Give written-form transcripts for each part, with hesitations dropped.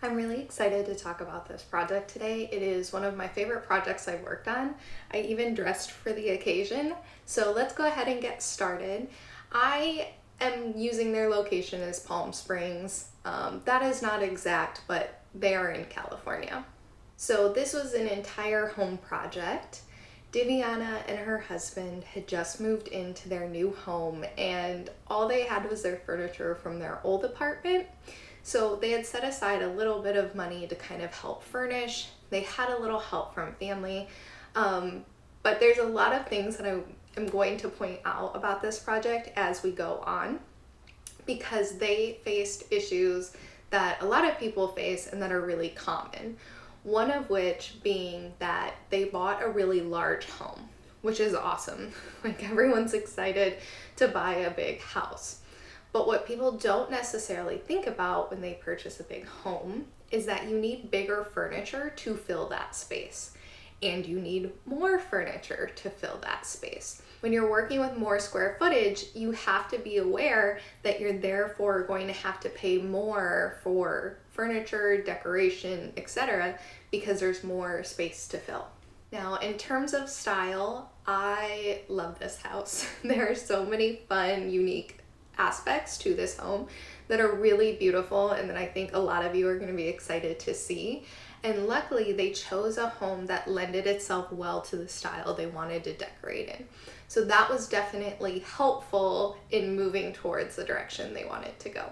I'm really excited to talk about this project today. It is one of my favorite projects I've worked on. I even dressed for the occasion. So let's go ahead and get started. I am using their location as Palm Springs. That is not exact, but they are in California. So this was an entire home project. Divyana and her husband had just moved into their new home and all they had was their furniture from their old apartment. So they had set aside a little bit of money to kind of help furnish. They had a little help from family, but there's a lot of things that I am going to point out about this project as we go on because they faced issues that a lot of people face and that are really common. One of which being that they bought a really large home, which is awesome. Like everyone's excited to buy a big house. But what people don't necessarily think about when they purchase a big home is that you need bigger furniture to fill that space. And you need more furniture to fill that space. When you're working with more square footage, you have to be aware that you're therefore going to have to pay more for furniture, decoration, etc. because there's more space to fill. Now, in terms of style, I love this house. There are so many fun, unique aspects to this home that are really beautiful and that I think a lot of you are going to be excited to see. And luckily they chose a home that lended itself well to the style they wanted to decorate in. So that was definitely helpful in moving towards the direction they wanted to go.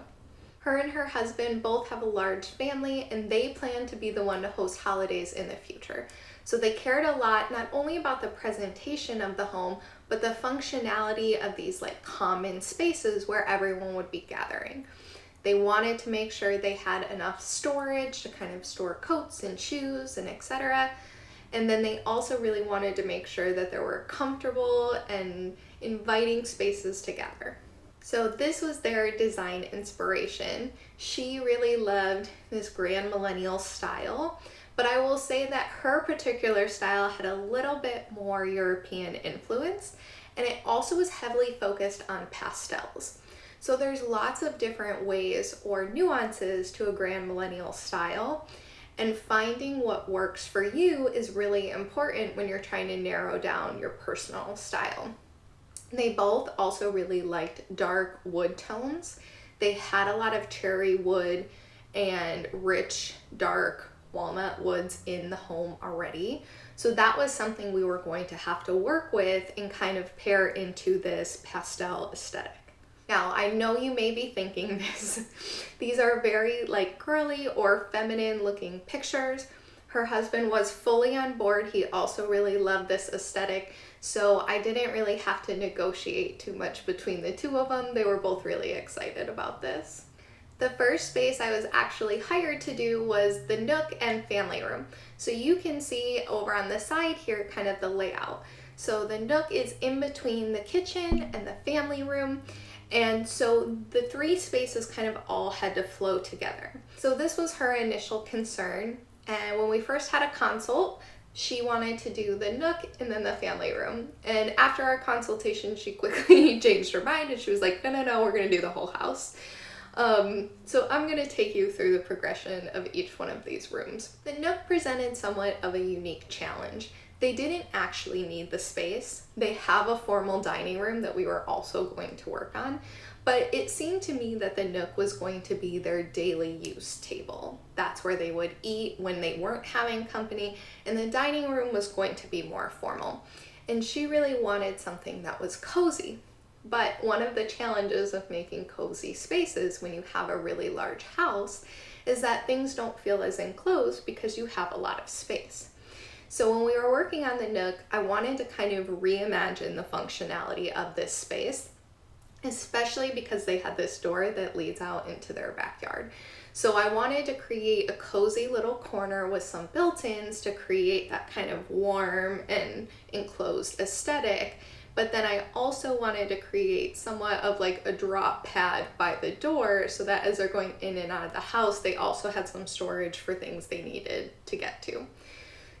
Her and her husband both have a large family and they plan to be the one to host holidays in the future. So they cared a lot not only about the presentation of the home, but the functionality of these like common spaces where everyone would be gathering. They wanted to make sure they had enough storage to kind of store coats and shoes and etc. And then they also really wanted to make sure that there were comfortable and inviting spaces to gather. So this was their design inspiration. She really loved this Grandmillennial style, but I will say that her particular style had a little bit more European influence, and it also was heavily focused on pastels. So there's lots of different ways or nuances to a Grandmillennial style, and finding what works for you is really important when you're trying to narrow down your personal style. They both also really liked dark wood tones. They had a lot of cherry wood and rich, dark walnut woods in the home already. So that was something we were going to have to work with and kind of pair into this pastel aesthetic. Now, I know you may be thinking this. These are very like girly or feminine looking pictures. Her husband was fully on board. He also really loved this aesthetic. So I didn't really have to negotiate too much between the two of them. They were both really excited about this. The first space I was actually hired to do was the Nook and family room. So you can see over on the side here kind of the layout. So the Nook is in between the kitchen and the family room. And so the three spaces kind of all had to flow together. So this was her initial concern. And when we first had a consult, she wanted to do the Nook and then the family room. And after our consultation, she quickly changed her mind and she was like, no, we're gonna do the whole house. So I'm gonna take you through the progression of each one of these rooms. The Nook presented somewhat of a unique challenge. They didn't actually need the space. They have a formal dining room that we were also going to work on, but it seemed to me that the Nook was going to be their daily use table. That's where they would eat when they weren't having company, and the dining room was going to be more formal. And she really wanted something that was cozy. But one of the challenges of making cozy spaces when you have a really large house is that things don't feel as enclosed because you have a lot of space. So when we were working on the Nook, I wanted to kind of reimagine the functionality of this space, especially because they had this door that leads out into their backyard. So I wanted to create a cozy little corner with some built-ins to create that kind of warm and enclosed aesthetic. But then I also wanted to create somewhat of like a drop pad by the door so that as they're going in and out of the house, they also had some storage for things they needed to get to.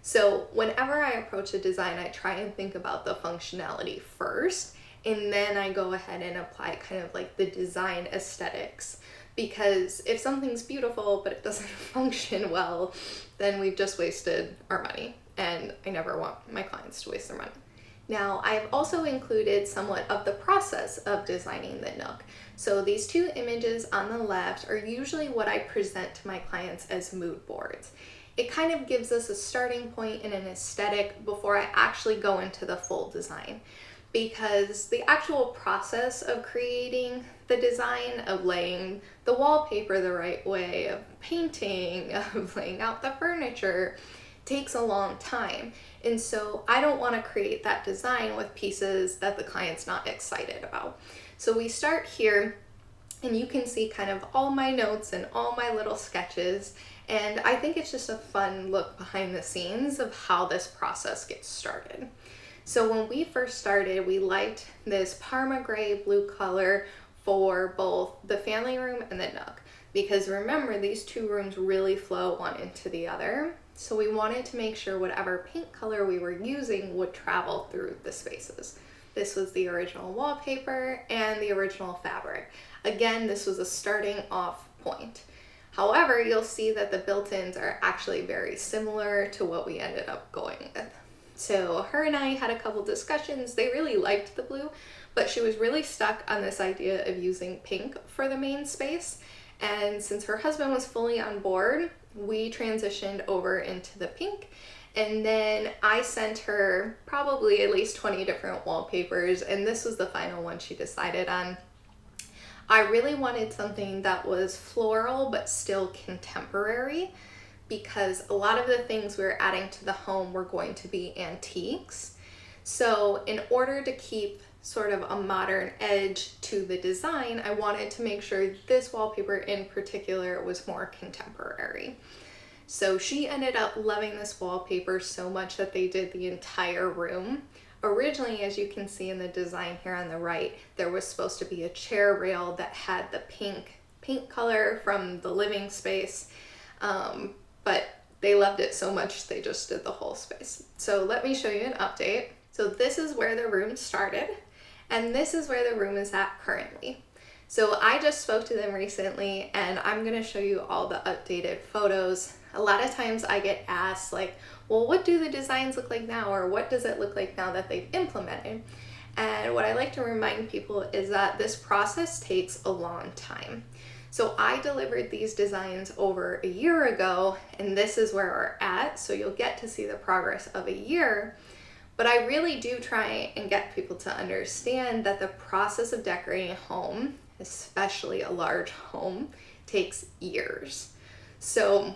So whenever I approach a design, I try and think about the functionality first, and then I go ahead and apply kind of like the design aesthetics because if something's beautiful but it doesn't function well, then we've just wasted our money, and I never want my clients to waste their money. Now, I've also included somewhat of the process of designing the Nook. So these two images on the left are usually what I present to my clients as mood boards. It kind of gives us a starting point and an aesthetic before I actually go into the full design. Because the actual process of creating the design, of laying the wallpaper the right way, of painting, of laying out the furniture, takes a long time. And so I don't want to create that design with pieces that the client's not excited about. So we start here, and you can see kind of all my notes and all my little sketches. And I think it's just a fun look behind the scenes of how this process gets started. So when we first started, we liked this Parma gray blue color for both the family room and the Nook, because remember, these two rooms really flow one into the other. So we wanted to make sure whatever paint color we were using would travel through the spaces. This was the original wallpaper and the original fabric. Again, this was a starting off point. However, you'll see that the built-ins are actually very similar to what we ended up going with. So her and I had a couple discussions. They really liked the blue, but she was really stuck on this idea of using pink for the main space. And since her husband was fully on board, we transitioned over into the pink. And then I sent her probably at least 20 different wallpapers, and this was the final one she decided on. I really wanted something that was floral but still contemporary, because a lot of the things we were adding to the home were going to be antiques. So in order to keep sort of a modern edge to the design, I wanted to make sure this wallpaper in particular was more contemporary. So she ended up loving this wallpaper so much that they did the entire room. Originally, as you can see in the design here on the right, there was supposed to be a chair rail that had the pink paint color from the living space. But they loved it so much they just did the whole space. So let me show you an update. So this is where the room started, and this is where the room is at currently. So I just spoke to them recently, and I'm gonna show you all the updated photos. A lot of times I get asked like, well, what do the designs look like now? Or what does it look like now that they've implemented? And what I like to remind people is that this process takes a long time. So I delivered these designs over a year ago, and this is where we're at. So you'll get to see the progress of a year, but I really do try and get people to understand that the process of decorating a home, especially a large home, takes years. So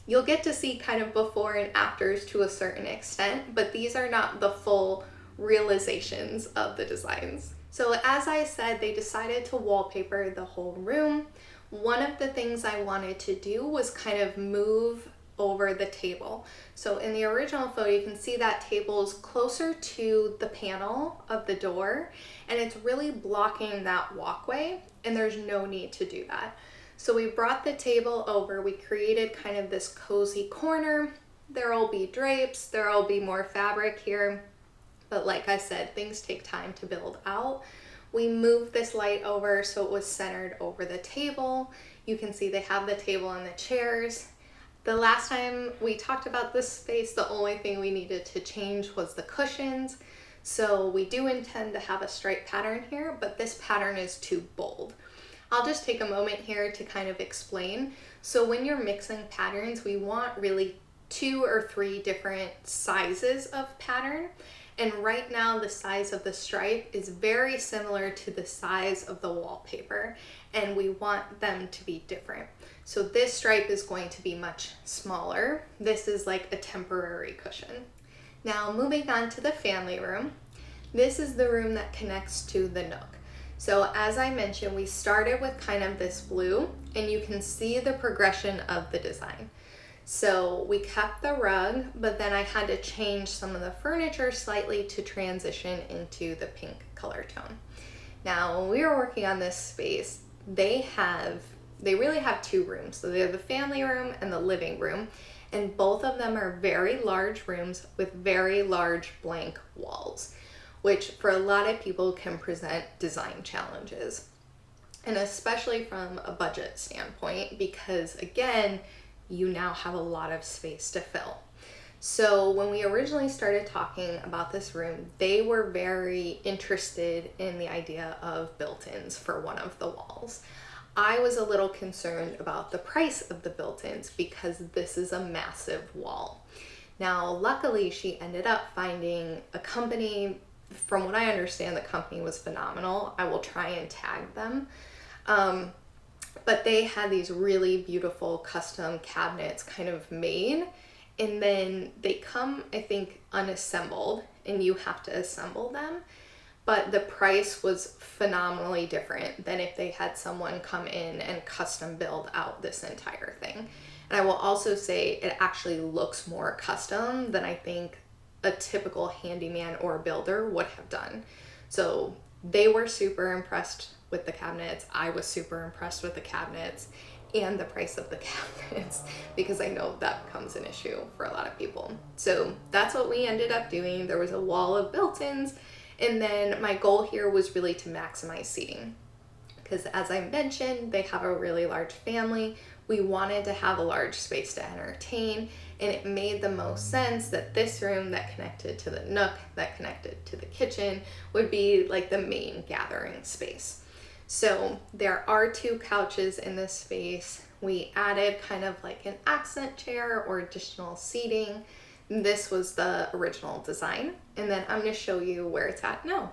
you'll get to see kind of before and afters to a certain extent, but these are not the full realizations of the designs. So as I said, they decided to wallpaper the whole room. One of the things I wanted to do was kind of move over the table. So in the original photo, you can see that table is closer to the panel of the door, and it's really blocking that walkway, and there's no need to do that. So we brought the table over, we created kind of this cozy corner. There'll be drapes, there'll be more fabric here. But like I said, things take time to build out. We moved this light over so it was centered over the table. You can see they have the table and the chairs. The last time we talked about this space, the only thing we needed to change was the cushions. So we do intend to have a stripe pattern here, but this pattern is too bold. I'll just take a moment here to kind of explain. So when you're mixing patterns, we want really 2 or 3 different sizes of pattern. And right now the size of the stripe is very similar to the size of the wallpaper, and we want them to be different. So this stripe is going to be much smaller. This is like a temporary cushion. Now moving on to the family room. This is the room that connects to the Nook. So as I mentioned, we started with kind of this blue, and you can see the progression of the design. So we kept the rug, but then I had to change some of the furniture slightly to transition into the pink color tone. Now, when we were working on this space, they really have 2 rooms. So they have the family room and the living room, and both of them are very large rooms with very large blank walls, which for a lot of people can present design challenges. and especially from a budget standpoint, because again, you now have a lot of space to fill. So when we originally started talking about this room, they were very interested in the idea of built-ins for one of the walls. I was a little concerned about the price of the built-ins because this is a massive wall. Now, luckily, she ended up finding a company. From what I understand, the company was phenomenal. I will try and tag them. But they had these really beautiful custom cabinets kind of made, and then they come, I think, unassembled, and you have to assemble them. But the price was phenomenally different than if they had someone come in and custom build out this entire thing. And I will also say it actually looks more custom than I think a typical handyman or builder would have done. So they were super impressed with the cabinets. I was super impressed with the cabinets and the price of the cabinets, because I know that becomes an issue for a lot of people. So that's what we ended up doing. There was a wall of built-ins, and then my goal here was really to maximize seating, because as I mentioned, they have a really large family. We wanted to have a large space to entertain, and it made the most sense that this room that connected to the Nook, that connected to the kitchen, would be like the main gathering space. So there are 2 couches in this space. We added kind of like an accent chair or additional seating. This was the original design, and then I'm going to show you where it's at now.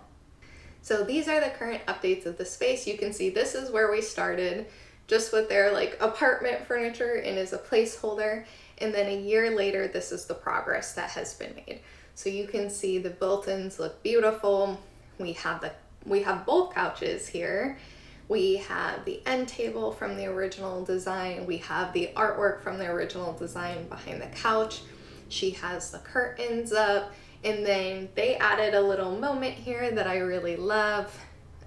So these are the current updates of the space. You can see this is where we started, just with their like apartment furniture and as a placeholder. And then a year later, this is the progress that has been made. So you can see the built-ins look beautiful. We have both couches here. We have the end table from the original design. We have the artwork from the original design behind the couch. She has the curtains up, and then they added a little moment here that I really love.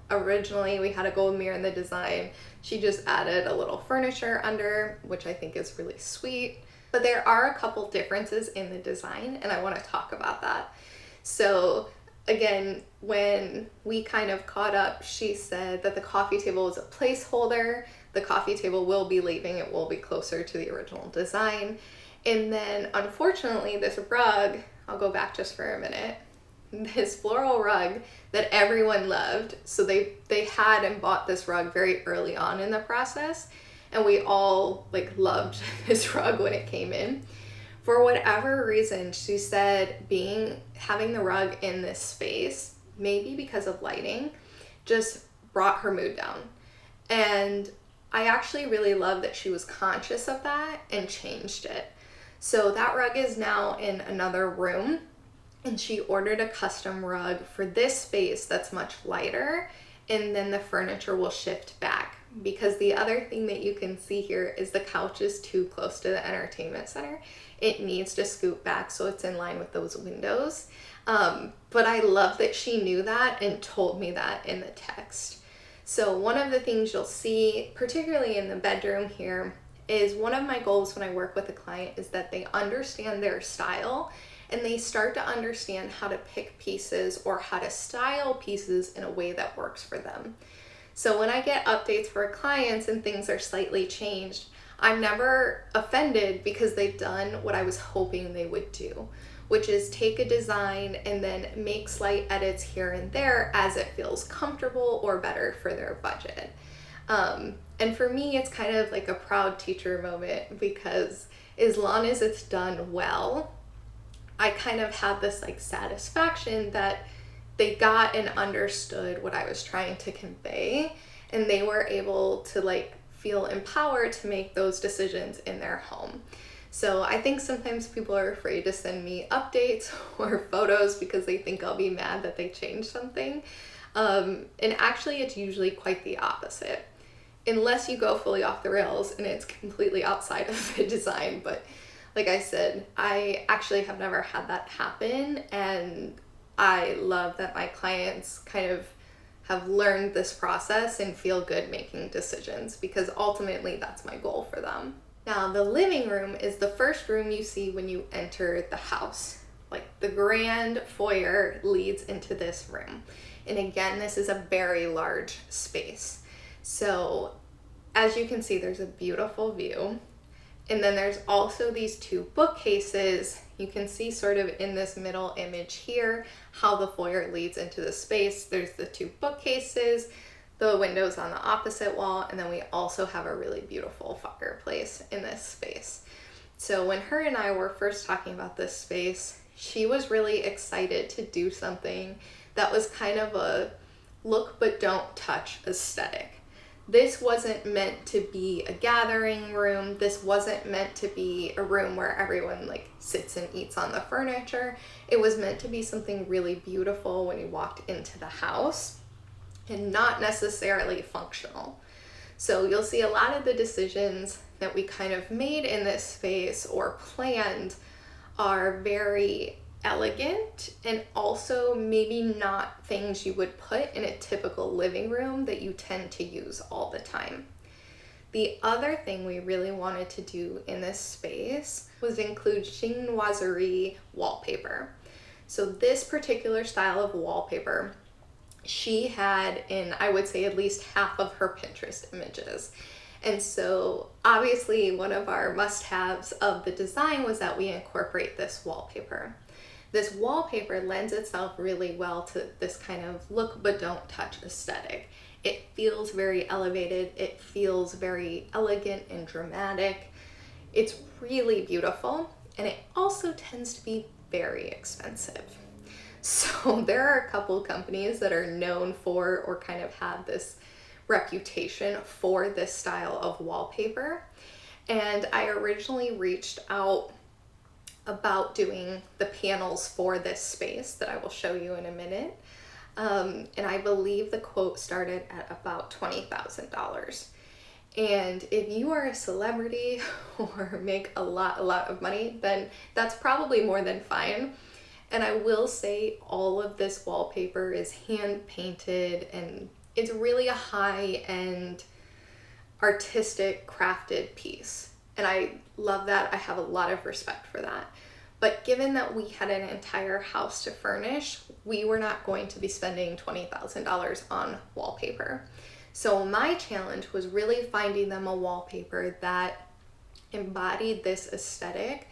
Originally, we had a gold mirror in the design. She just added a little furniture under, which I think is really sweet. But there are a couple differences in the design, and I want to talk about that. So again, when we kind of caught up, she said that the coffee table is a placeholder. The coffee table will be leaving. It will be closer to the original design. And then unfortunately, this rug, I'll go back just for a minute, this floral rug that everyone loved. So they had and bought this rug very early on in the process, and we all like loved this rug when it came in. For whatever reason, she said having the rug in this space, maybe because of lighting, just brought her mood down. And I actually really love that she was conscious of that and changed it. So that rug is now in another room, and she ordered a custom rug for this space that's much lighter, and then the furniture will shift back, because the other thing that you can see here is the couch is too close to the entertainment center. It needs to scoot back so it's in line with those windows. But I love that she knew that and told me that in the text. So one of the things you'll see, particularly in the bedroom here, is one of my goals when I work with a client is that they understand their style and they start to understand how to pick pieces or how to style pieces in a way that works for them. So when I get updates for clients and things are slightly changed, I'm never offended because they've done what I was hoping they would do, which is take a design and then make slight edits here and there as it feels comfortable or better for their budget. And for me, it's kind of like a proud teacher moment, because as long as it's done well, I kind of have this like satisfaction that they got and understood what I was trying to convey, and they were able to like feel empowered to make those decisions in their home. So I think sometimes people are afraid to send me updates or photos because they think I'll be mad that they changed something. And actually it's usually quite the opposite, unless you go fully off the rails and it's completely outside of the design. But like I said, I actually have never had that happen, and I love that my clients kind of have learned this process and feel good making decisions, because ultimately that's my goal for them. Now, the living room is the first room you see when you enter the house. Like the grand foyer leads into this room. And again, this is a very large space. So as you can see, there's a beautiful view. And then there's also these two bookcases. You can see sort of in this middle image here how the foyer leads into the space. There's the two bookcases, the windows on the opposite wall, and then we also have a really beautiful fireplace in this space. So when her and I were first talking about this space, she was really excited to do something that was kind of a look but don't touch aesthetic. This wasn't meant to be a gathering room. This wasn't meant to be a room where everyone like sits and eats on the furniture. It was meant to be something really beautiful when you walked into the house and not necessarily functional. So you'll see a lot of the decisions that we kind of made in this space or planned are very elegant and also maybe not things you would put in a typical living room that you tend to use all the time. The other thing we really wanted to do in this space was include Chinoiserie wallpaper. So this particular style of wallpaper she had in, I would say, at least half of her Pinterest images. And so obviously one of our must-haves of the design was that we incorporate this wallpaper. This wallpaper lends itself really well to this kind of look but don't touch aesthetic. It feels very elevated, it feels very elegant and dramatic. It's really beautiful, and it also tends to be very expensive. So there are a couple companies that are known for or kind of have this reputation for this style of wallpaper. And I originally reached out about doing the panels for this space that I will show you in a minute. And I believe the quote started at about $20,000. And if you are a celebrity or make a lot of money, then that's probably more than fine. And I will say all of this wallpaper is hand painted and it's really a high-end artistic crafted piece. And I love that. I have a lot of respect for that. But given that we had an entire house to furnish, we were not going to be spending $20,000 on wallpaper. So my challenge was really finding them a wallpaper that embodied this aesthetic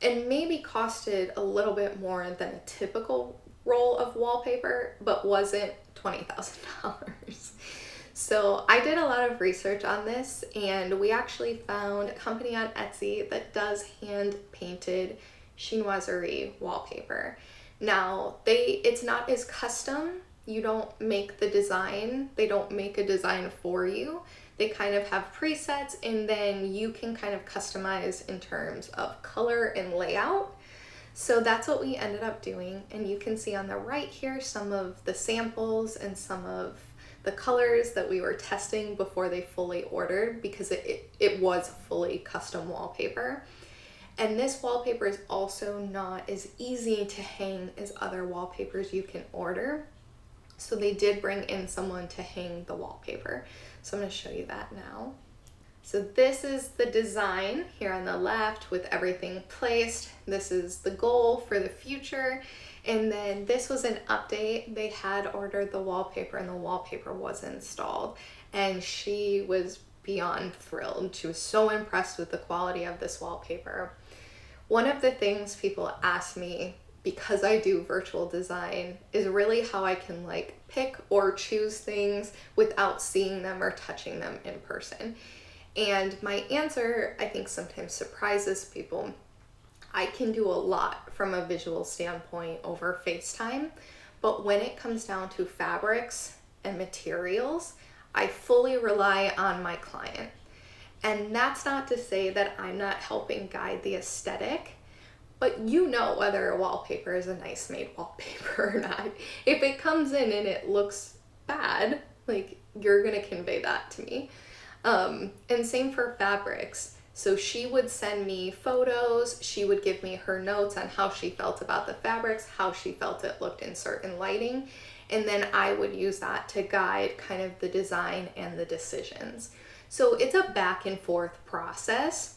and maybe costed a little bit more than a typical roll of wallpaper, but wasn't $20,000. So I did a lot of research on this, and we actually found a company on Etsy that does hand painted Chinoiserie wallpaper. Now it's not as custom. You don't make the design. They don't make a design for you. They kind of have presets, and then you can kind of customize in terms of color and layout. So that's what we ended up doing, and you can see on the right here some of the samples and some of the colors that we were testing before they fully ordered, because it was fully custom wallpaper. And this wallpaper is also not as easy to hang as other wallpapers you can order. So they did bring in someone to hang the wallpaper. So I'm going to show you that now. So this is the design here on the left with everything placed. This is the goal for the future. And then this was an update. They had ordered the wallpaper and the wallpaper was installed. And she was beyond thrilled. She was so impressed with the quality of this wallpaper. One of the things people ask me, because I do virtual design, is really how I can like pick or choose things without seeing them or touching them in person. And my answer, I think, sometimes surprises people. I can do a lot from a visual standpoint over FaceTime, but when it comes down to fabrics and materials, I fully rely on my client. And that's not to say that I'm not helping guide the aesthetic, but you know whether a wallpaper is a nice made wallpaper or not. If it comes in and it looks bad, like, you're gonna convey that to me. And same for fabrics. So she would send me photos, she would give me her notes on how she felt about the fabrics, how she felt it looked in certain lighting, and then I would use that to guide kind of the design and the decisions. So it's a back and forth process.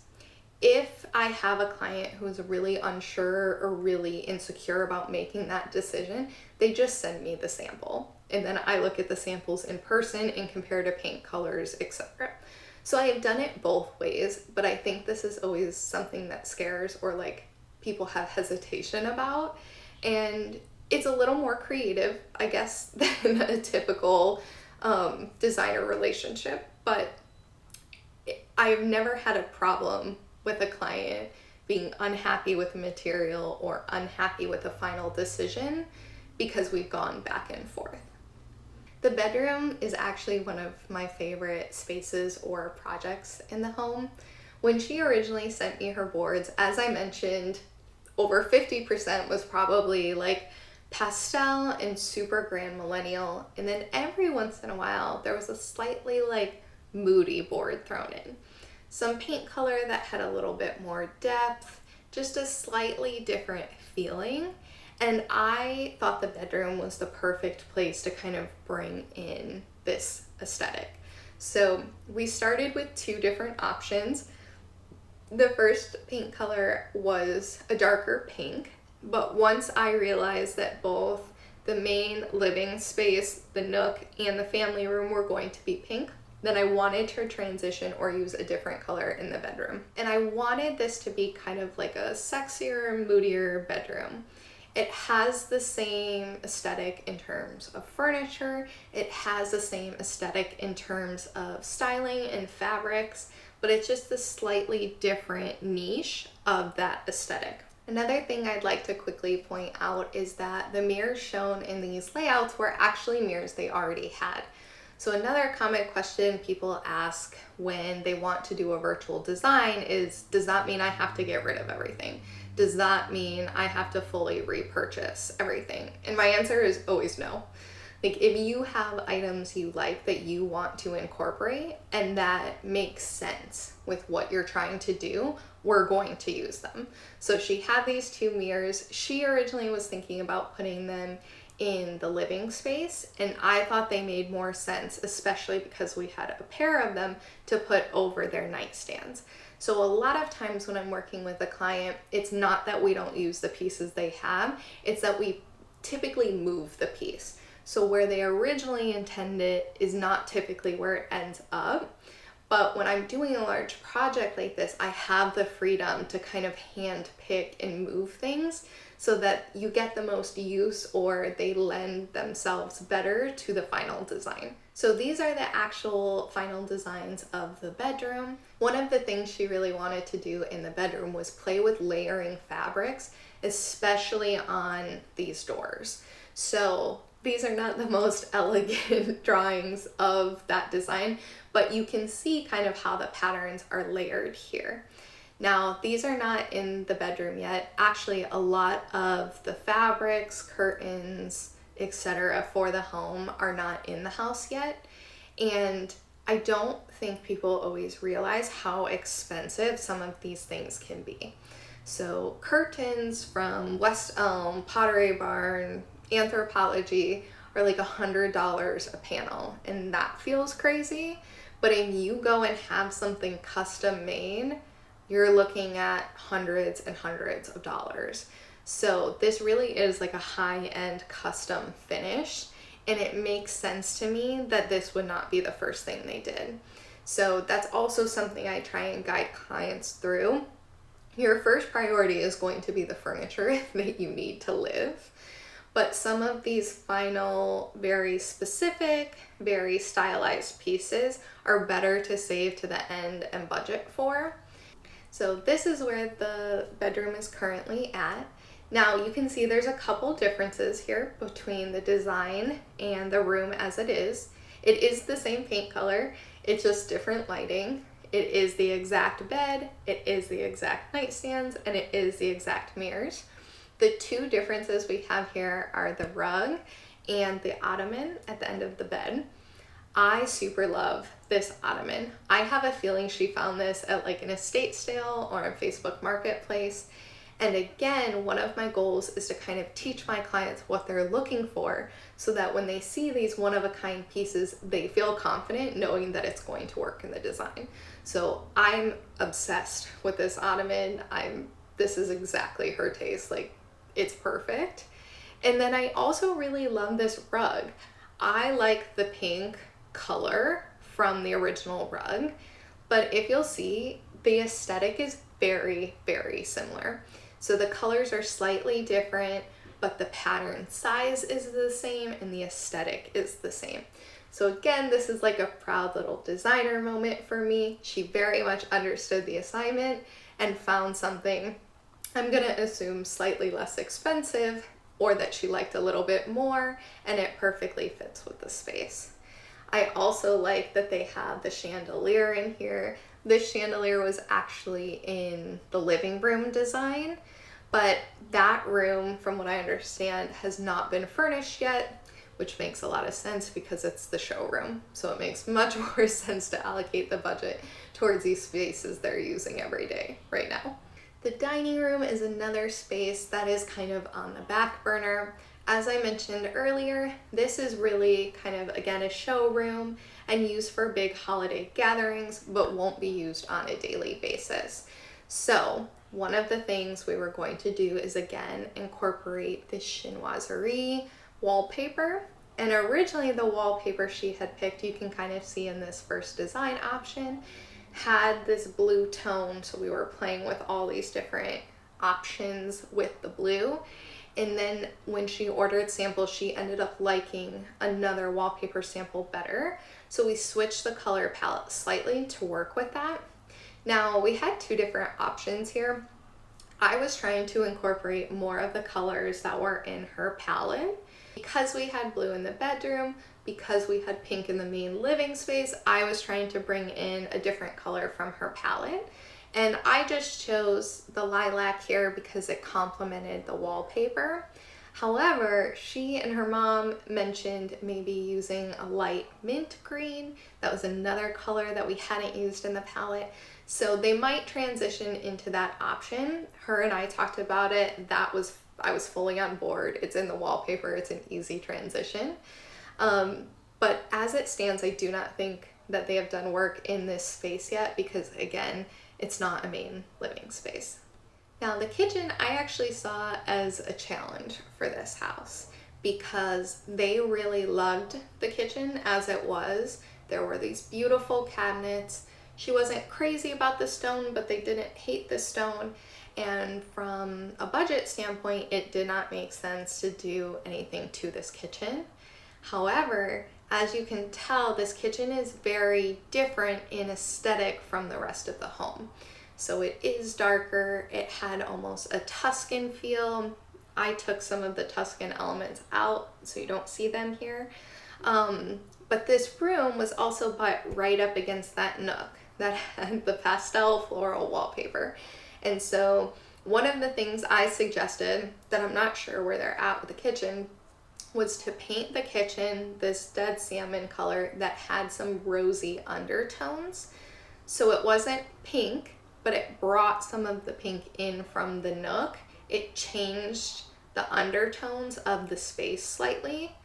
If I have a client who's really unsure or really insecure about making that decision, they just send me the sample and then I look at the samples in person and compare to paint colors, etc. So I have done it both ways, but I think this is always something that scares or like people have hesitation about. And it's a little more creative, I guess, than a typical designer relationship, but I've never had a problem with a client being unhappy with the material or unhappy with the final decision because we've gone back and forth. The bedroom is actually one of my favorite spaces or projects in the home. When she originally sent me her boards, as I mentioned, over 50% was probably like pastel and super Grandmillennial, and then every once in a while there was a slightly like moody board thrown in. Some paint color that had a little bit more depth, just a slightly different feeling. And I thought the bedroom was the perfect place to kind of bring in this aesthetic. So we started with two different options. The first paint color was a darker pink, but once I realized that both the main living space, the nook, and the family room were going to be pink, then I wanted to transition or use a different color in the bedroom. And I wanted this to be kind of like a sexier, moodier bedroom. It has the same aesthetic in terms of furniture. It has the same aesthetic in terms of styling and fabrics, but it's just a slightly different niche of that aesthetic. Another thing I'd like to quickly point out is that the mirrors shown in these layouts were actually mirrors they already had. So another common question people ask when they want to do a virtual design is, does that mean I have to get rid of everything? Does that mean I have to fully repurchase everything? And my answer is always no. Like, if you have items you like that you want to incorporate and that makes sense with what you're trying to do, we're going to use them. So she had these two mirrors. She originally was thinking about putting them in the living space, and I thought they made more sense, especially because we had a pair of them to put over their nightstands. So a lot of times when I'm working with a client, it's not that we don't use the pieces they have, it's that we typically move the piece. So where they originally intended is not typically where it ends up. But when I'm doing a large project like this, I have the freedom to kind of hand pick and move things so that you get the most use or they lend themselves better to the final design. So these are the actual final designs of the bedroom. One of the things she really wanted to do in the bedroom was play with layering fabrics, especially on these doors. So these are not the most elegant drawings of that design, but you can see kind of how the patterns are layered here. Now, these are not in the bedroom yet. Actually, a lot of the fabrics, curtains, etc. for the home are not in the house yet. And I don't think people always realize how expensive some of these things can be. So curtains from West Elm, Pottery Barn, Anthropology are like $100 a panel, and that feels crazy. But if you go and have something custom made, you're looking at hundreds and hundreds of dollars. So this really is like a high-end custom finish, and it makes sense to me that this would not be the first thing they did. So that's also something I try and guide clients through. Your first priority is going to be the furniture that you need to live. But some of these final, very specific, very stylized pieces are better to save to the end and budget for. So this is where the bedroom is currently at. Now you can see there's a couple differences here between the design and the room as it is. It is the same paint color, it's just different lighting. It is the exact bed, it is the exact nightstands, and it is the exact mirrors. The two differences we have here are the rug and the ottoman at the end of the bed. I super love this ottoman. I have a feeling she found this at like an estate sale or a Facebook marketplace. And again, one of my goals is to kind of teach my clients what they're looking for so that when they see these one-of-a-kind pieces, they feel confident knowing that it's going to work in the design. So I'm obsessed with this ottoman. This is exactly her taste. Like, it's perfect. And then I also really love this rug. I like the pink color from the original rug, but if you'll see, the aesthetic is very, very similar. So the colors are slightly different, but the pattern size is the same and the aesthetic is the same. So again, this is like a proud little designer moment for me. She very much understood the assignment and found something, I'm gonna assume, slightly less expensive, or that she liked a little bit more, and it perfectly fits with the space. I also like that they have the chandelier in here. This chandelier was actually in the living room design, but that room, from what I understand, has not been furnished yet, which makes a lot of sense because it's the showroom. So it makes much more sense to allocate the budget towards these spaces they're using every day right now. The dining room is another space that is kind of on the back burner. As I mentioned earlier, this is really kind of, again, a showroom and used for big holiday gatherings, but won't be used on a daily basis. So one of the things we were going to do is, again, incorporate the Chinoiserie wallpaper. And originally the wallpaper she had picked, you can kind of see in this first design option, had this blue tone. So we were playing with all these different options with the blue. And then when she ordered samples, she ended up liking another wallpaper sample better. So we switched the color palette slightly to work with that. Now we had two different options here. I was trying to incorporate more of the colors that were in her palette. Because we had blue in the bedroom, because we had pink in the main living space, I was trying to bring in a different color from her palette. And I just chose the lilac here because it complemented the wallpaper. However, she and her mom mentioned maybe using a light mint green. That was another color that we hadn't used in the palette. So they might transition into that option. Her and I talked about it. I was fully on board. It's in the wallpaper. It's an easy transition. But as it stands, I do not think that they have done work in this space yet because, again, it's not a main living space. Now the kitchen I actually saw as a challenge for this house because they really loved the kitchen as it was. There were these beautiful cabinets. She wasn't crazy about the stone, but they didn't hate the stone. And from a budget standpoint, it did not make sense to do anything to this kitchen. However, as you can tell, this kitchen is very different in aesthetic from the rest of the home. So it is darker. It had almost a Tuscan feel. I took some of the Tuscan elements out so you don't see them here. But this room was also butt right up against that nook that had the pastel floral wallpaper. And so one of the things I suggested, that I'm not sure where they're at with the kitchen, was to paint the kitchen this dead salmon color that had some rosy undertones. So it wasn't pink, but it brought some of the pink in from the nook. It changed the undertones of the space slightly.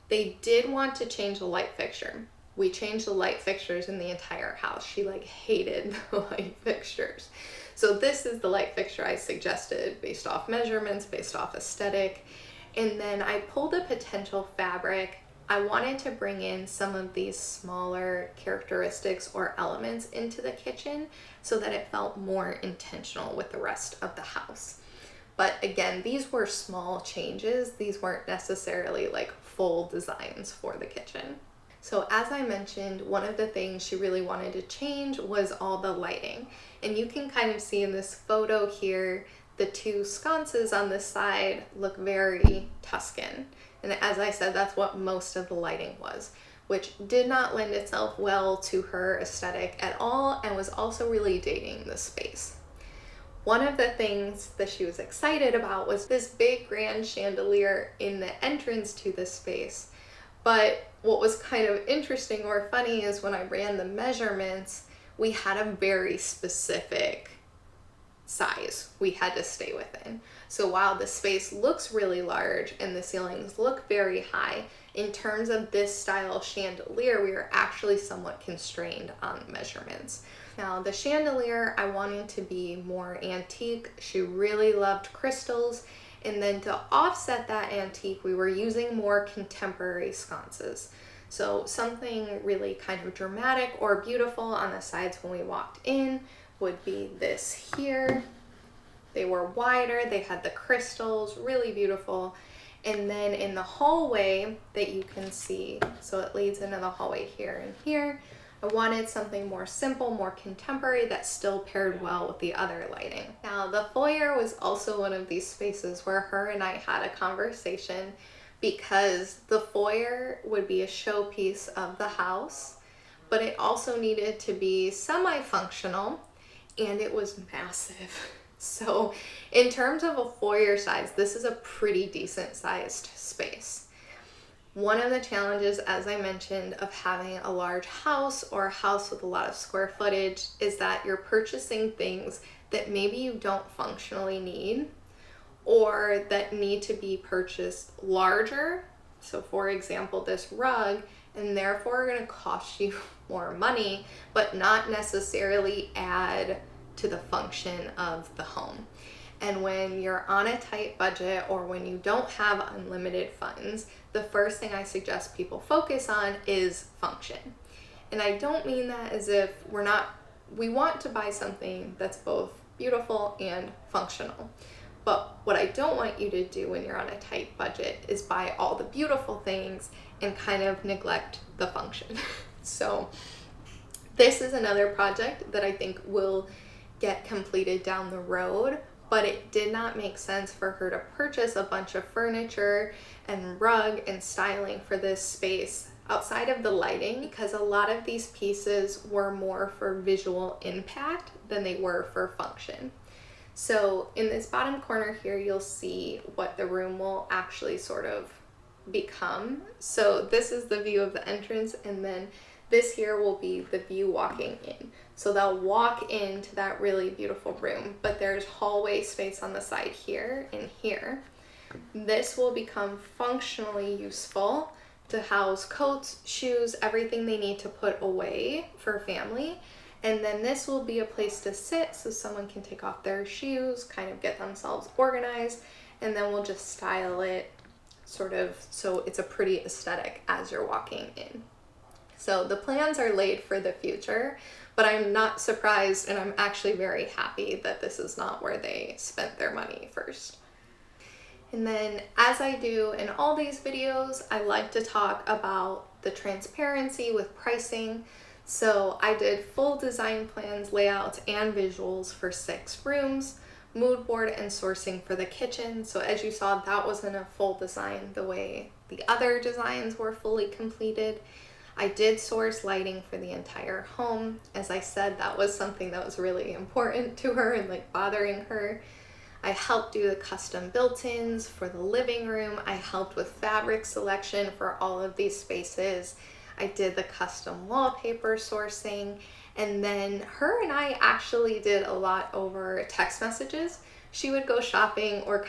They did want to change the light fixture. We changed the light fixtures in the entire house. She hated the light fixtures. So this is the light fixture I suggested based off measurements, based off aesthetic. And then I pulled a potential fabric. I wanted to bring in some of these smaller characteristics or elements into the kitchen so that it felt more intentional with the rest of the house. But again, these were small changes. These weren't necessarily full designs for the kitchen. So as I mentioned, one of the things she really wanted to change was all the lighting. And you can kind of see in this photo here, the two sconces on the side look very Tuscan. And as I said, that's what most of the lighting was, which did not lend itself well to her aesthetic at all and was also really dating the space. One of the things that she was excited about was this big grand chandelier in the entrance to this space. But what was kind of interesting or funny is when I ran the measurements, we had a very specific size we had to stay within. So while the space looks really large and the ceilings look very high, in terms of this style chandelier, we were actually somewhat constrained on measurements. Now the chandelier I wanted to be more antique. She really loved crystals, And then to offset that antique, we were using more contemporary sconces. So something really kind of dramatic or beautiful on the sides when we walked in would be this here. They were wider, they had the crystals, really beautiful. And then in the hallway that you can see, so it leads into the hallway here and here, I wanted something more simple, more contemporary that still paired well with the other lighting. Now, the foyer was also one of these spaces where her and I had a conversation, because the foyer would be a showpiece of the house, but it also needed to be semi-functional, and it was massive. So in terms of a foyer size, this is a pretty decent sized space. One of the challenges, as I mentioned, of having a large house or a house with a lot of square footage is that you're purchasing things that maybe you don't functionally need, or that need to be purchased larger. So for example, this rug, and therefore going to cost you more money, but not necessarily add to the function of the home. And when you're on a tight budget, or when you don't have unlimited funds, the first thing I suggest people focus on is function. And I don't mean that as if we want to buy something that's both beautiful and functional. But what I don't want you to do when you're on a tight budget is buy all the beautiful things and kind of neglect the function. So this is another project that I think will get completed down the road, but it did not make sense for her to purchase a bunch of furniture and rug and styling for this space outside of the lighting, because a lot of these pieces were more for visual impact than they were for function. So in this bottom corner here, you'll see what the room will actually sort of become. So this is the view of the entrance, and then this here will be the view walking in. So they'll walk into that really beautiful room, but there's hallway space on the side here and here. This will become functionally useful to house coats, shoes, everything they need to put away for family. And then this will be a place to sit so someone can take off their shoes, kind of get themselves organized, and then we'll just style it sort of so it's a pretty aesthetic as you're walking in. So the plans are laid for the future, but I'm not surprised, and I'm actually very happy that this is not where they spent their money first. And then, as I do in all these videos, I like to talk about the transparency with pricing. So I did full design plans, layouts, and visuals for 6 rooms, mood board and sourcing for the kitchen. So as you saw, that wasn't a full design the way the other designs were fully completed. I did source lighting for the entire home. As I said, that was something that was really important to her and like bothering her. I helped do the custom built-ins for the living room. I helped with fabric selection for all of these spaces. I did the custom wallpaper sourcing, and then her and I actually did a lot over text messages. She would go shopping, or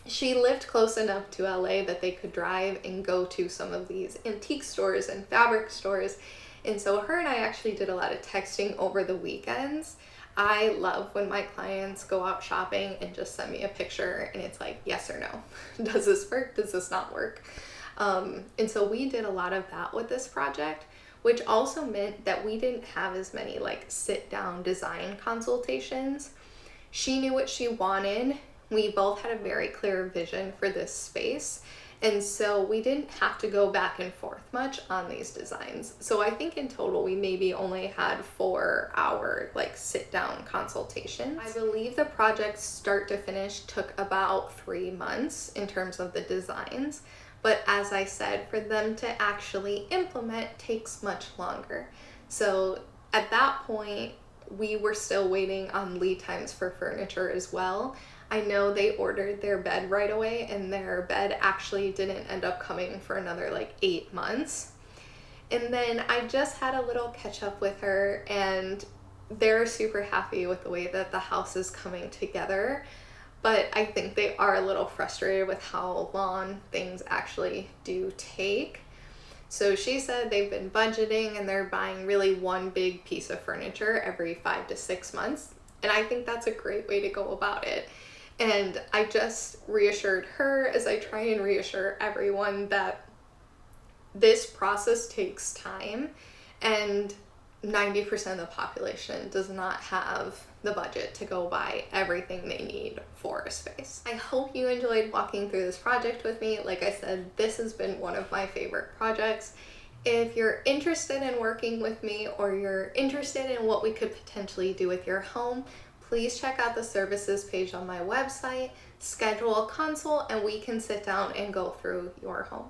she lived close enough to LA that they could drive and go to some of these antique stores and fabric stores. And so her and I actually did a lot of texting over the weekends. I love when my clients go out shopping and just send me a picture and it's like, yes or no. Does this work? Does this not work? And so we did a lot of that with this project, which also meant that we didn't have as many like sit down design consultations. She knew what she wanted. We both had a very clear vision for this space. And so we didn't have to go back and forth much on these designs. So I think in total, we maybe only had 4-hour like sit down consultations. I believe the project start to finish took about 3 months in terms of the designs. But as I said, for them to actually implement takes much longer. So at that point, we were still waiting on lead times for furniture as well. I know they ordered their bed right away, and their bed actually didn't end up coming for another like 8 months. And then I just had a little catch up with her, and they're super happy with the way that the house is coming together. But I think they are a little frustrated with how long things actually do take. So she said they've been budgeting and they're buying really one big piece of furniture every 5 to 6 months. And I think that's a great way to go about it. And I just reassured her, as I try and reassure everyone, that this process takes time, and 90% of the population does not have the budget to go buy everything they need for a space. I hope you enjoyed walking through this project with me. Like I said, this has been one of my favorite projects. If you're interested in working with me, or you're interested in what we could potentially do with your home, please check out the services page on my website, schedule a consult, and we can sit down and go through your home.